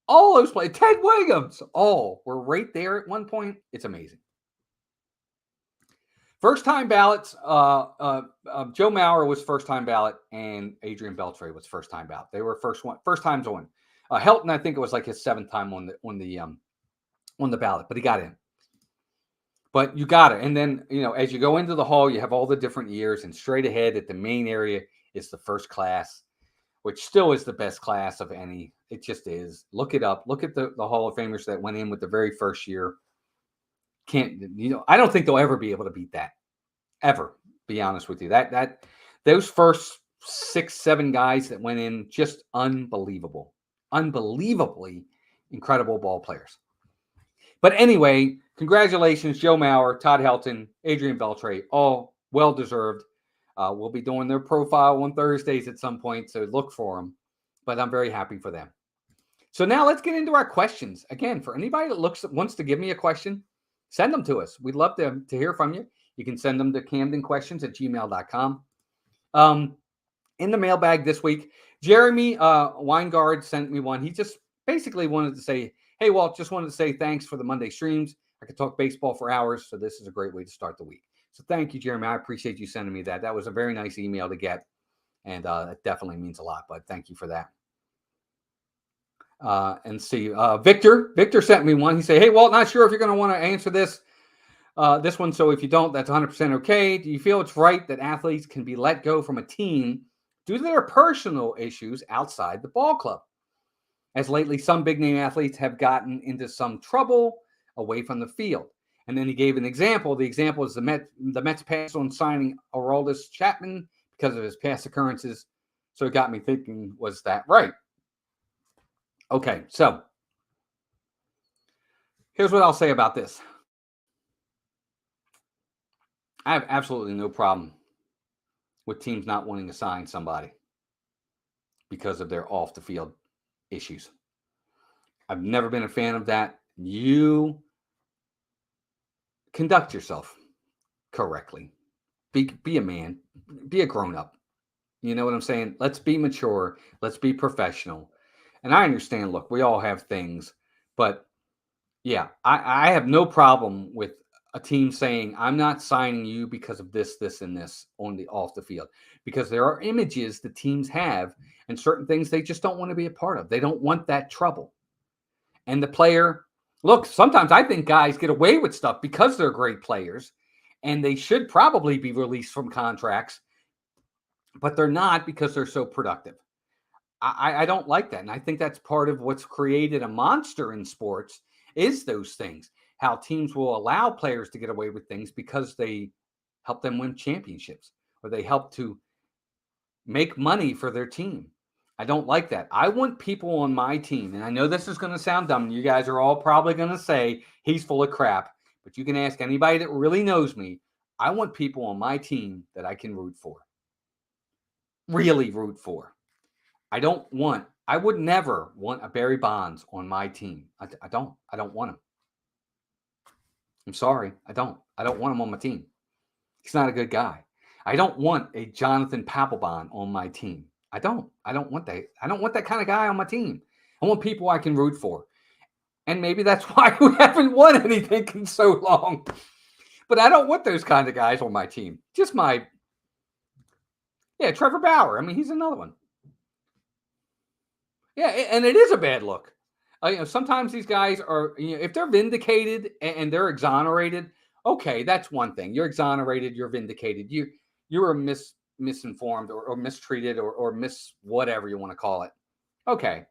All those players, Ted Williams, all were right there at one point. It's amazing. First-time ballots, Joe Mauer was first-time ballot, and Adrian Beltre was first-time ballot. They were first times on. Helton, I think it was like his 7th time on the ballot, but he got in. But you got it. And then, as you go into the hall, you have all the different years, and straight ahead at the main area is the first class, which still is the best class of any. It just is. Look it up. Look at the Hall of Famers that went in with the very first year. I don't think they'll ever be able to beat that. Ever, be honest with you. That those first 6-7 guys that went in, just unbelievable. Unbelievably incredible ball players. But anyway, congratulations, Joe Mauer, Todd Helton, Adrian Beltre, all well-deserved. We'll be doing their profile on Thursdays at some point, so look for them. But I'm very happy for them. So now let's get into our questions. Again, for anybody that wants to give me a question, send them to us. We'd love to hear from you. You can send them to camdenquestions@gmail.com. In the mailbag this week, Jeremy Weingard sent me one. He just basically wanted to say, hey, Walt, just wanted to say thanks for the Monday streams. I could talk baseball for hours, so this is a great way to start the week. So thank you, Jeremy. I appreciate you sending me that. That was a very nice email to get, and it definitely means a lot, but thank you for that. And see, Victor sent me one. He said, hey, Walt, not sure if you're going to want to answer this one. So if you don't, that's 100% okay. Do you feel it's right that athletes can be let go from a team due to their personal issues outside the ball club? As lately, some big-name athletes have gotten into some trouble away from the field. And then he gave an example. The example is the Mets passed on signing Aroldis Chapman because of his past occurrences. So it got me thinking, was that right? Okay, so here's what I'll say about this. I have absolutely no problem with teams not wanting to sign somebody because of their off-the-field issues. I've never been a fan of that. You conduct yourself correctly. Be a man. Be a grown-up. You know what I'm saying? Let's be mature. Let's be professional. And I understand, look, we all have things. But, yeah, I have no problem with a team saying, I'm not signing you because of this, this, and this off the field. Because there are images the teams have and certain things they just don't want to be a part of. They don't want that trouble. And the player, look, sometimes I think guys get away with stuff because they're great players. And they should probably be released from contracts. But they're not because they're so productive. I don't like that. And I think that's part of what's created a monster in sports is those things. How teams will allow players to get away with things because they help them win championships or they help to make money for their team. I don't like that. I want people on my team, and I know this is going to sound dumb. You guys are all probably going to say he's full of crap, but you can ask anybody that really knows me. I want people on my team that I can root for. Really root for. I would never want a Barry Bonds on my team. I don't want him. I'm sorry. I don't want him on my team. He's not a good guy. I don't want a Jonathan Papelbon on my team. I don't want that. I don't want that kind of guy on my team. I want people I can root for. And maybe that's why we haven't won anything in so long. But I don't want those kind of guys on my team. Trevor Bauer. I mean, he's another one. Yeah, and it is a bad look. Sometimes these guys are, if they're vindicated and they're exonerated, okay, that's one thing. You're exonerated, you're vindicated. You were misinformed or mistreated or whatever you want to call it. Okay.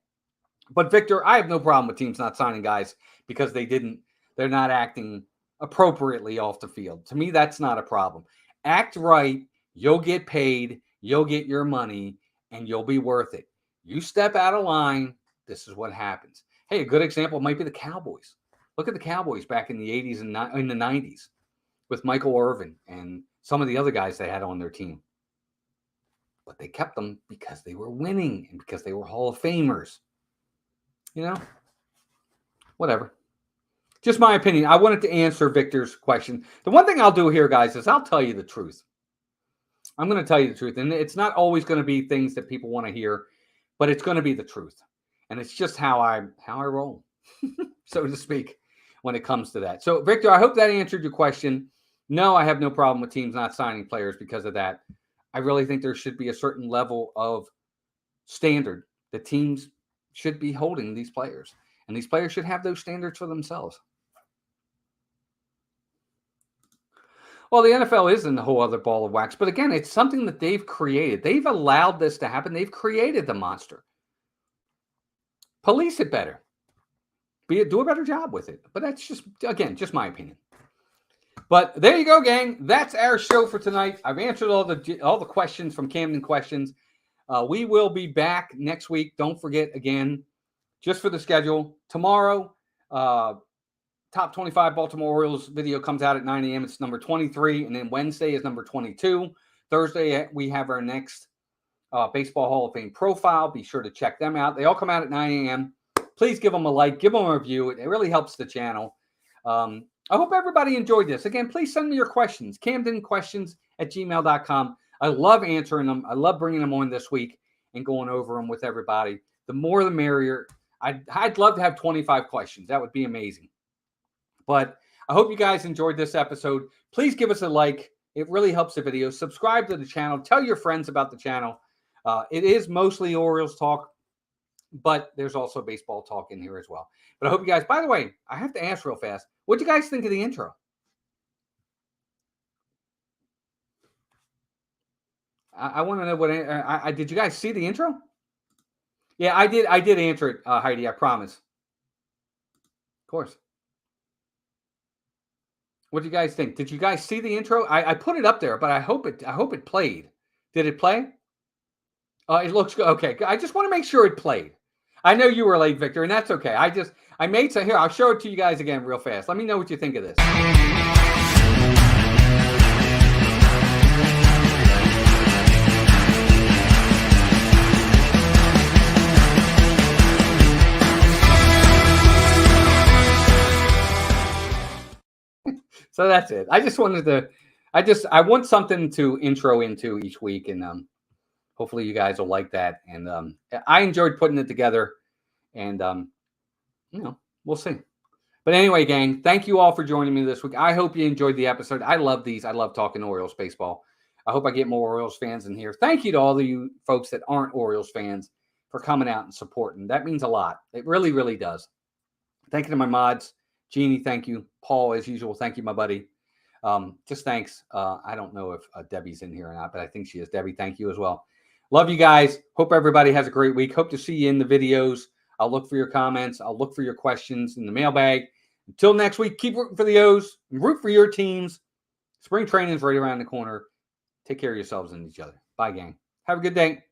But Victor, I have no problem with teams not signing guys because they're not acting appropriately off the field. To me, that's not a problem. Act right, you'll get paid, you'll get your money, and you'll be worth it. You step out of line, this is what happens. Hey, a good example might be the Cowboys. Look at the Cowboys back in the 80s and in the 90s with Michael Irvin and some of the other guys they had on their team. But they kept them because they were winning and because they were Hall of Famers. Whatever. Just my opinion. I wanted to answer Victor's question. The one thing I'll do here, guys, is I'll tell you the truth. I'm going to tell you the truth. And it's not always going to be things that people want to hear, but it's going to be the truth. And it's just how I roll, so to speak, when it comes to that. So, Victor, I hope that answered your question. No, I have no problem with teams not signing players because of that. I really think there should be a certain level of standard that teams should be holding these players. And these players should have those standards for themselves. Well, the NFL is in the whole other ball of wax. But again, it's something that they've created. They've allowed this to happen. They've created the monster. Police it better. Do a better job with it. But that's just my opinion. But there you go, gang. That's our show for tonight. I've answered all the questions from Camden Questions. We will be back next week. Don't forget, again, just for the schedule, tomorrow, Top 25 Baltimore Orioles video comes out at 9 a.m. It's number 23. And then Wednesday is number 22. Thursday, we have our next Baseball Hall of Fame profile. Be sure to check them out. They all come out at 9 a.m. Please give them a like. Give them a review. It really helps the channel. I hope everybody enjoyed this. Again, please send me your questions. CamdenQuestions@gmail.com. I love answering them. I love bringing them on this week and going over them with everybody. The more the merrier. I'd love to have 25 questions. That would be amazing. But I hope you guys enjoyed this episode. Please give us a like. It really helps the video. Subscribe to the channel. Tell your friends about the channel. It is mostly Orioles talk, but there's also baseball talk in here as well. But I hope you guys, by the way, I have to ask real fast, what do you guys think of the intro? I want to know what, did you guys see the intro? Yeah, I did answer it, Heidi, I promise. Of course. What do you guys think? Did you guys see the intro? I put it up there, but I hope it played. Did it play? It looks good. Okay. I just want to make sure it played. I know you were late, Victor, and that's okay. I made some here. I'll show it to you guys again real fast. Let me know what you think of this. So that's it. I just wanted to. I want something to intro into each week, and hopefully you guys will like that. And I enjoyed putting it together, and we'll see. But anyway, gang, thank you all for joining me this week. I hope you enjoyed the episode. I love these. I love talking Orioles baseball. I hope I get more Orioles fans in here. Thank you to all of you folks that aren't Orioles fans for coming out and supporting. That means a lot. It really, really does. Thank you to my mods. Jeannie, thank you. Paul, as usual, thank you, my buddy. Just thanks. I don't know if Debbie's in here or not, but I think she is. Debbie, thank you as well. Love you guys. Hope everybody has a great week. Hope to see you in the videos. I'll look for your comments. I'll look for your questions in the mailbag. Until next week, keep rooting for the O's. Root for your teams. Spring training is right around the corner. Take care of yourselves and each other. Bye, gang. Have a good day.